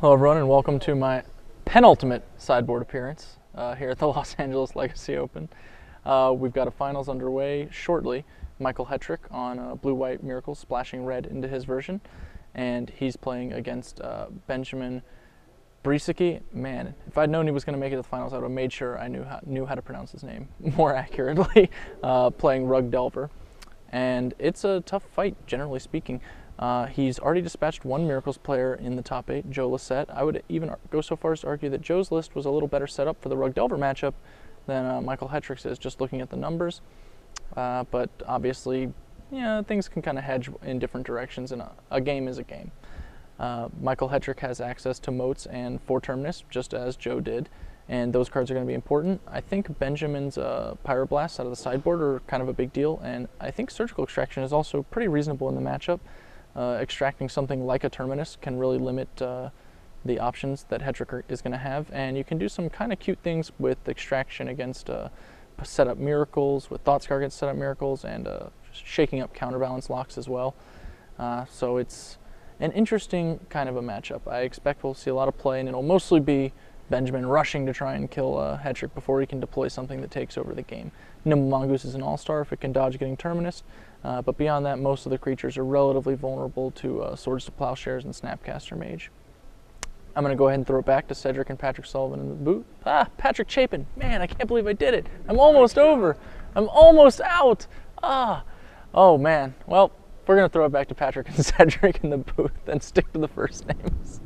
Hello everyone and welcome to my penultimate sideboard appearance here at the Los Angeles Legacy Open. We've got a finals underway shortly. Michael Hetrick on Blue-White Miracles, splashing red into his version, and he's playing against Benjamin Brisicki. Man, if I'd known he was going to make it to the finals, I would have made sure I knew how to pronounce his name more accurately, playing Rug Delver. And it's a tough fight, generally speaking. He's already dispatched one Miracles player in the top 8, Joe Lissette. I would even go so far as to argue that Joe's list was a little better set up for the Rug Delver matchup than Michael Hetrick's is, just looking at the numbers. But obviously, yeah, things can kind of hedge in different directions, and a game is a game. Michael Hetrick has access to Moats and Four Terminus, just as Joe did, and those cards are going to be important. I think Benjamin's Pyroblasts out of the sideboard are kind of a big deal, and I think Surgical Extraction is also pretty reasonable in the matchup. Extracting something like a Terminus can really limit the options that Hetrick is going to have, and you can do some kind of cute things with Extraction against setup Miracles, with Thoughtscour against setup Miracles, and shaking up counterbalance locks as well. So it's an interesting kind of a matchup. I expect we'll see a lot of play, and it'll mostly be Benjamin rushing to try and kill Hetrick before he can deploy something that takes over the game. Nimble Mongoose is an all-star if it can dodge getting Terminus, but beyond that, most of the creatures are relatively vulnerable to Swords to Plowshares and Snapcaster Mage. I'm going to go ahead and throw it back to Cedric and Patrick Sullivan in the boot. Patrick Chapin. Man, I can't believe I did it. I'm almost over. I'm almost out. Oh, man. Well, we're going to throw it back to Patrick and Cedric in the booth and stick to the first names.